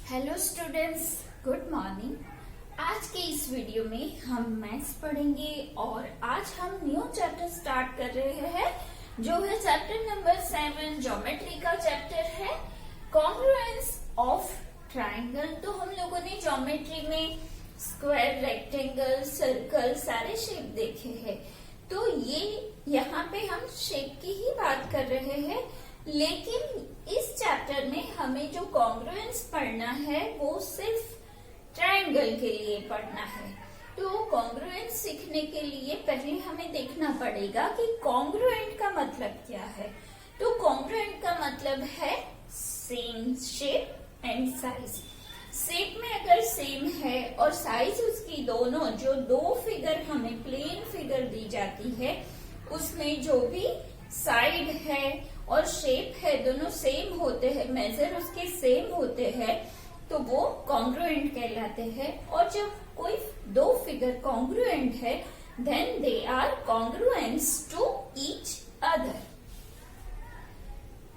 Hello students, good morning. आज के इस वीडियो में हम मैथ्स पढ़ेंगे और आज हम न्यू चैप्टर स्टार्ट कर रहे हैं जो है चैप्टर नंबर 7। ज्योमेट्री का चैप्टर है कॉन्ग्रुएंस ऑफ ट्राइंगल। तो हम लोगों ने ज्योमेट्री में स्क्वायर, रेक्टेंगल, सर्कल सारे शेप देखे हैं। तो ये यहाँ पे हम शेप की ही बात कर रहे हैं, लेकिन इस चैप्टर में हमें जो कॉन्ग्रुएंस पढ़ना है वो सिर्फ ट्रायंगल के लिए पढ़ना है। तो कॉन्ग्रुएंस सीखने के लिए पहले हमें देखना पड़ेगा कि कॉन्ग्रुएंट का मतलब क्या है। तो कॉन्ग्रुएंट का मतलब है same shape and size. Shape में अगर सेम है और साइज उसकी दोनों जो दो फिगर हमें प्लेन फिगर दी जाती है उसमें जो भी साइड है और शेप है दोनों सेम होते हैं, मेजर उसके सेम होते हैं, तो वो कॉन्ग्रुएंट कहलाते हैं। और जब कोई दो फिगर कॉन्ग्रुएंट है then they are congruence to each other.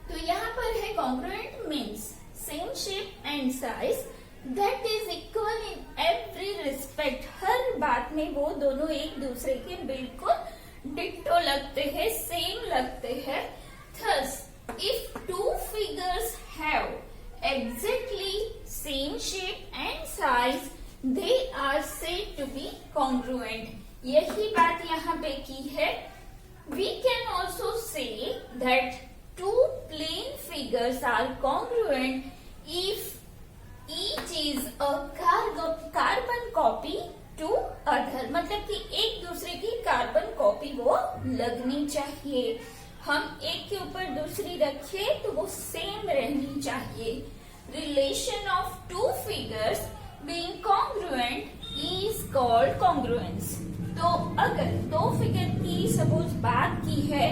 तो यहाँ पर है congruent means same shape and size that is equal in every respect. हर बात में वो दोनों एक दूसरे के बिल्कुल डिक्टो लगते हैं, सेम लगते हैं। Thus, if two figures have exactly same shape and size, they are said to be congruent. यही बात यहाँ पे की है। We can also say that two plane figures are congruent if each is a carbon copy to other। मतलब कि एक दूसरे की कार्बन कॉपी वो लगनी चाहिए। हम एक के ऊपर दूसरी रखे तो वो सेम रहनी चाहिए। Relation of two figures being congruent is called congruence. तो अगर दो फिगर की सपोज बात की है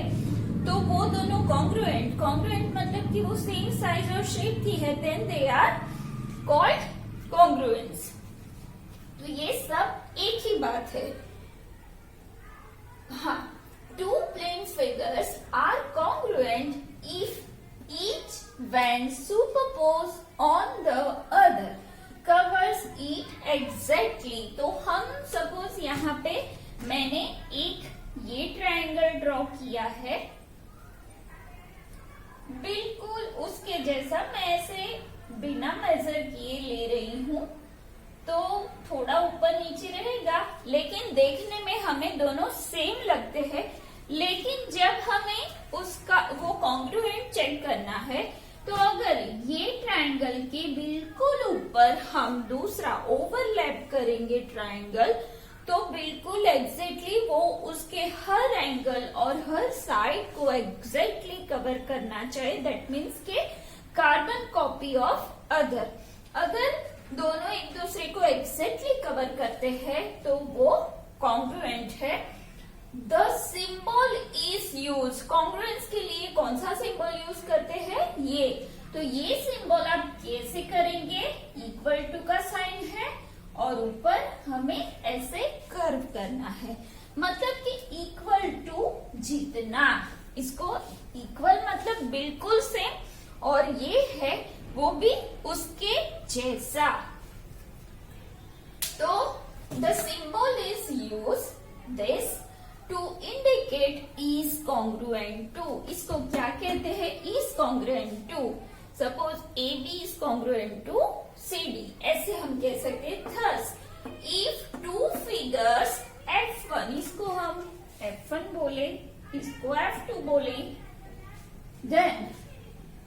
तो वो दोनों कॉन्ग्रुएंट मतलब कि वो सेम साइज और शेप की है, then they are called congruence. तो ये सब एक ही बात है। हाँ, two plane figures are congruent if each when superposed on the other covers it exactly। तो हम सपोज यहाँ पे मैंने एक ये ट्रायंगल ड्रॉ किया है, बिल्कुल उसके जैसा मैं ऐसे बिना मेजर किए ले रही हूँ तो थोड़ा ऊपर नीचे रहेगा, लेकिन देखने में हमें दोनों सेम लगते हैं। लेकिन जब हमें उसका वो कॉन्ग्रुएंट चेक करना है तो अगर ये ट्रायंगल के बिल्कुल ऊपर हम दूसरा ओवरलैप करेंगे ट्रायंगल तो बिल्कुल एग्जैक्टली वो उसके हर एंगल और हर साइड को एग्जैक्टली कवर करना चाहिए। दैट मीन्स के कार्बन कॉपी ऑफ अदर। अगर दोनों एक दूसरे को एग्जैक्टली कवर करते हैं तो वो कॉन्ग्रुएंट है। The symbol is use. Congruence के लिए कौन सा सिंबल यूज करते हैं? ये। तो ये सिंबल आप कैसे करेंगे? इक्वल टू का साइन है और ऊपर हमें ऐसे कर्व करना है, मतलब कि इक्वल टू जितना। इसको इक्वल मतलब बिल्कुल सेम और ये है वो भी उसके जैसा। तो the symbol is use this to indicate is congruent to. इसको क्या कहते हैं? Is congruent to. Suppose A B is congruent to C D, ऐसे हम कह सकते हैं। Thus if two figures F1, इसको हम F1 बोले, इसको F2 बोले, then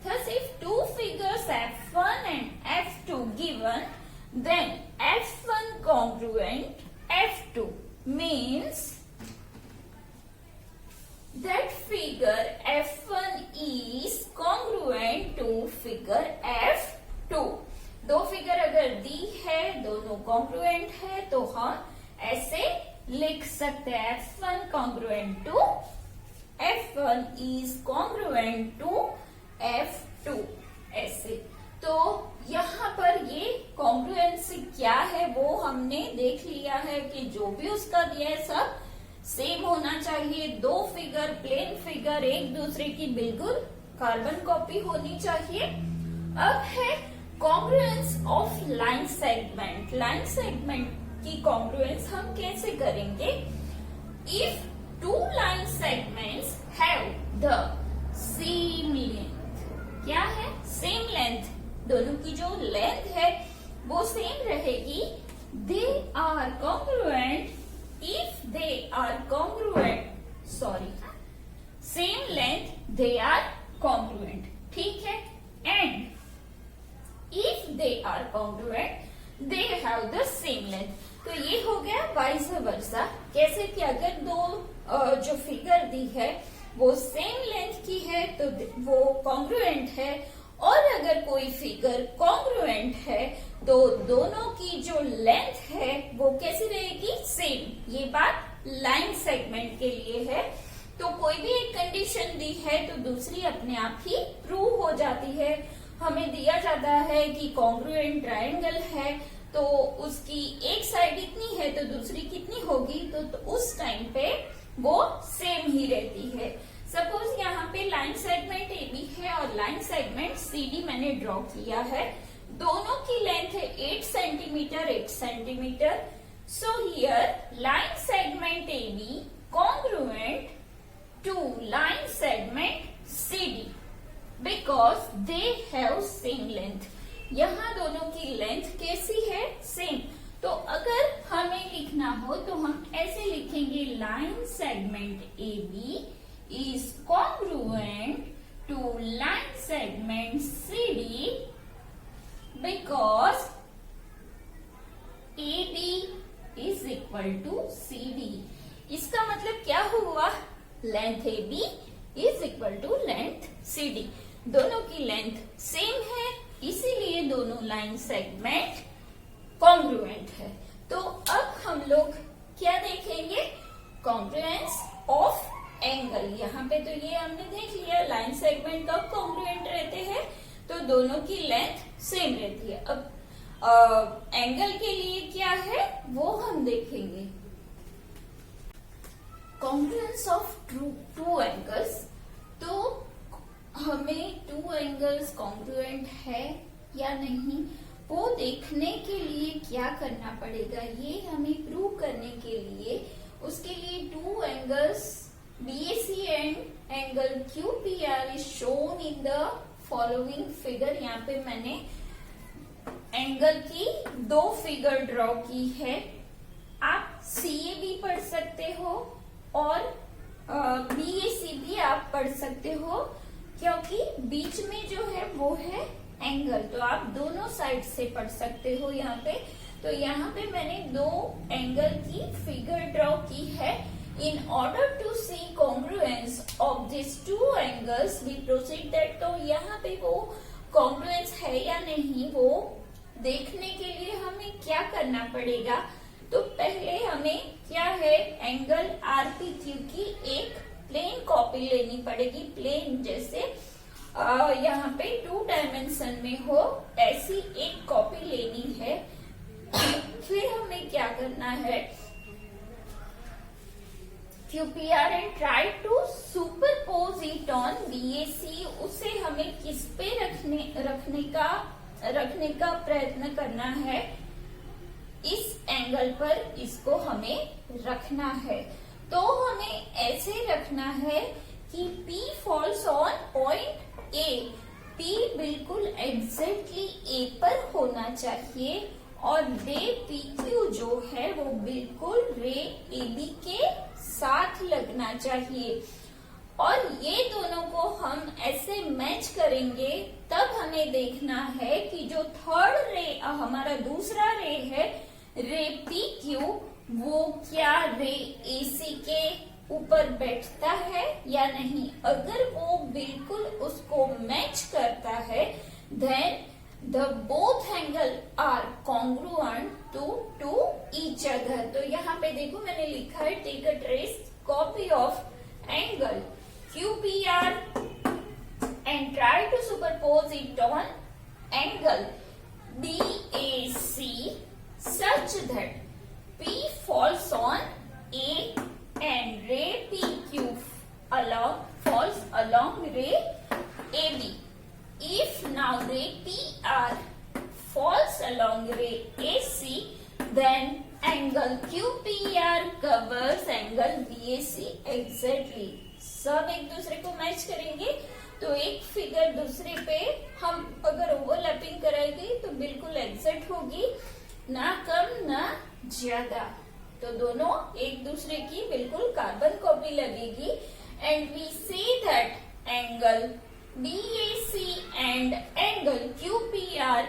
thus if two figures F1 and F2 given, then F1 congruent F2 means that figure F1 is congruent to figure F2। दो फिगर अगर दी है, दोनों कॉन्ग्रुएंट है, तो हम ऐसे लिख सकते हैं F1 congruent to F1 is congruent to F2 ऐसे। तो यहाँ पर ये कॉन्ग्रुएंसी क्या है वो हमने देख लिया है कि जो भी उसका दिया है सब सेम होना चाहिए। दो फिगर प्लेन फिगर एक दूसरे की बिल्कुल कार्बन कॉपी होनी चाहिए। अब है congruence of line segment. Line segment की कॉन्ग्रुएंस हम कैसे करेंगे? If two line segments have the same length, क्या है? सेम लेंथ, दोनों की जो लेंथ है वो सेम रहेगी। They are congruent if they are congruent, sorry, same length they are congruent, ठीक है। And if they are congruent they have the same length. तो ये हो गया वाइस वर्सा। कैसे कि अगर दो जो फिगर दी है वो सेम लेंथ की है तो वो कॉन्ग्रुएंट है, और अगर कोई फिगर कॉन्ग्रुएंट है तो दोनों की जो लेंथ है वो कैसी रहेगी? सेम। ये बात लाइन सेगमेंट के लिए है। तो कोई भी एक कंडीशन दी है तो दूसरी अपने आप ही प्रूव हो जाती है। हमें दिया जाता है कि कॉन्ग्रुएंट ट्रायंगल है तो उसकी एक साइड इतनी है तो दूसरी कितनी होगी, तो उस टाइम पे वो सेम ही रहती है। सपोज यहाँ पे लाइन सेगमेंट AB है और लाइन सेगमेंट CD मैंने ड्रॉ किया है। दोनों की लेंथ है 8 centimetre 8 centimetre. So here line segment AB congruent to line segment CD because they have same length. यहाँ दोनों की लेंथ कैसी है? सेम। तो अगर हमें लिखना हो तो हम ऐसे लिखेंगे, line segment AB is congruent to line segment CD because AB is equal to CD। इसका मतलब क्या हुआ? Length AB is equal to length CD। दोनों की लेंथ सेम है, इसीलिए दोनों लाइन सेगमेंट कॉन्ग्रुएंट है। तो अब हम लोग क्या देखेंगे? Congruence of angle. यहाँ पे तो ये हमने देख लिया, लाइन सेगमेंट कब कॉन्ग्रुएंट रहते हैं? तो दोनों की लेंथ सेम रहती है। अब एंगल के लिए क्या है वो हम देखेंगे। Congruence of two angles. तो हमें टू एंगल्स कॉन्ग्रुएंट है या नहीं वो देखने के लिए क्या करना पड़ेगा? ये हमें प्रूव करने के लिए, उसके लिए two angles BAC and angle QPR is shown in the following figure। यहाँ पे मैंने एंगल की दो फिगर ड्रॉ की है। आप CA भी पढ़ सकते हो और BAC भी आप पढ़ सकते हो, क्योंकि बीच में जो है वो है एंगल, तो आप दोनों साइड से पढ़ सकते हो यहाँ पे। तो यहाँ पे मैंने दो एंगल की फिगर ड्रॉ की है। In order to see congruence of these two angles, we proceed that। तो यहाँ पे वो congruence है या नहीं वो देखने के लिए हमें क्या करना पड़ेगा? तो पहले हमें क्या है, एंगल RPQ की एक प्लेन कॉपी लेनी पड़ेगी। प्लेन जैसे यहाँ पे 2 डायमेंशन में हो ऐसी एक कॉपी लेनी है। फिर हमें क्या करना है, QPR and try to superpose it on BAC। उसे हमें किस पे रखने का प्रयत्न करना है? इस एंगल पर इसको हमें रखना है। तो हमें ऐसे रखना है कि P falls on point A। P बिल्कुल एग्जैक्टली A पर होना चाहिए और रे PQ जो है वो बिल्कुल रे AB के साथ लगना चाहिए। और ये दोनों को हम ऐसे मैच करेंगे, तब हमें देखना है कि जो थर्ड रे हमारा दूसरा रे है रे PQ, वो क्या रे AC के ऊपर बैठता है या नहीं। अगर वो बिल्कुल उसको मैच करता है then the both angle are congruent to each other। तो यहाँ पे देखो मैंने लिखा है take a trace copy of angle QPR and try to superpose it on angle BAC such that P falls on A and ray PQ falls along ray AB। If now ray PR along ray AC, then angle QPR covers angle BAC exactly. सब एक दूसरे को match करेंगे तो एक figure दूसरे पे हम अगर ओवरलैपिंग कराएंगे तो बिल्कुल एग्जैक्ट होगी, ना कम ना ज्यादा। तो दोनों एक दूसरे की बिल्कुल कार्बन कॉपी लगेगी। And we see that angle BAC and angle QPR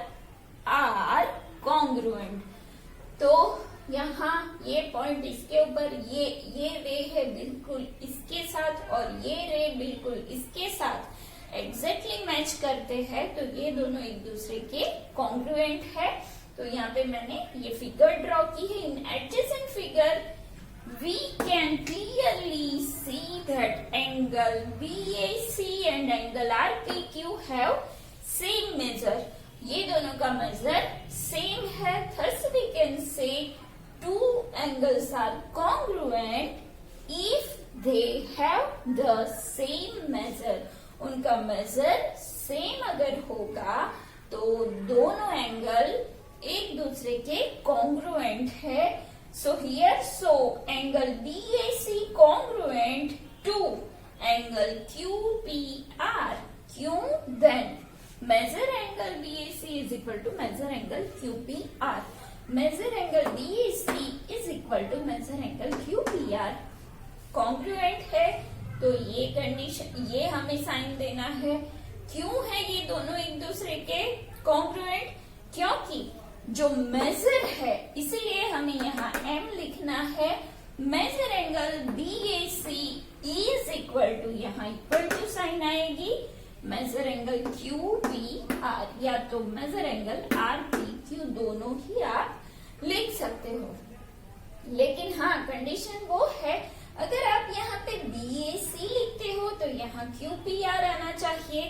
are congruent. तो यहाँ ये पॉइंट इसके ऊपर, ये रे है बिल्कुल इसके साथ और ये रे बिल्कुल इसके साथ एग्जैक्टली मैच करते हैं, तो ये दोनों एक दूसरे के कॉन्ग्रुएंट है। तो यहाँ पे मैंने ये फिगर ड्रॉ की है। In adjacent figure we can clearly see that angle BAC and angle RPQ have same measure. ये दोनों का मेजर सेम है, thus we can say two angles are congruent if they have the same measure। उनका major same अगर होगा तो दोनों angle एक दूसरे के कॉन्ग्रुएंट है। So here angle BAC congruent to angle QPR। क्यों? Then measure angle BAC is equal to measure angle QPR. Measure angle BAC is equal to measure angle QPR। Congruent है तो ये कंडीशन, ये हमें साइन देना है। क्यों है ये दोनों एक दूसरे के कॉन्ग्रुएंट? क्योंकि जो मेजर है, इसीलिए हमें यहाँ M लिखना है। Measure angle BAC is equal to, यहाँ इक्वल टू साइन आएगी, मेजर एंगल QPR या तो मेजर एंगल RPQ, दोनों ही आप लिख सकते हो। लेकिन हाँ, कंडीशन वो है, अगर आप यहाँ पे BAC लिखते हो तो यहाँ QPR आना चाहिए।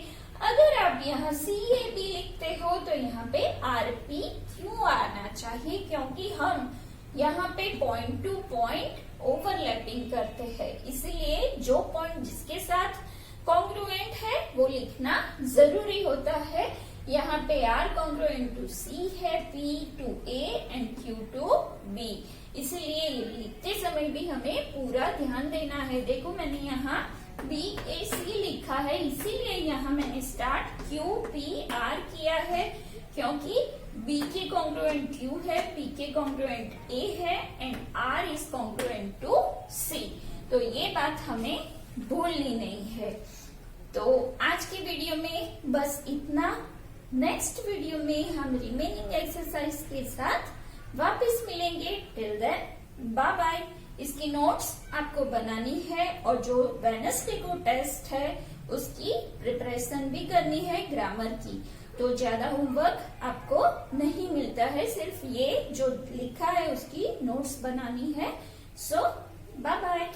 अगर आप यहाँ CAB लिखते हो तो यहाँ पे RPQ आना चाहिए, क्योंकि हम यहाँ पे पॉइंट टू पॉइंट ओवरलैपिंग करते हैं। इसीलिए जो पॉइंट जिसके साथ कॉन्ग्रुएंट है वो लिखना जरूरी होता है। यहाँ पे R कॉन्ग्रुएंट टू C है, P to A and Q to B। इसलिए लिखते समय भी हमें पूरा ध्यान देना है। देखो मैंने यहाँ BAC लिखा है, इसीलिए यहाँ मैंने स्टार्ट QPR किया है, क्योंकि B के कॉन्ग्रुएंट Q है, P के कॉन्ग्रुएंट A है and R is congruent to C। तो ये बात हमें भूलनी नहीं है। तो आज की वीडियो में बस इतना। नेक्स्ट वीडियो में हम रिमेनिंग एक्सरसाइज के साथ वापस मिलेंगे। Till then bye bye. इसकी नोट्स आपको बनानी है और जो वेडनेसडे को टेस्ट है उसकी प्रिपरेशन भी करनी है ग्रामर की। तो ज्यादा होमवर्क आपको नहीं मिलता है, सिर्फ ये जो लिखा है उसकी नोट्स बनानी है। सो बाय बाय।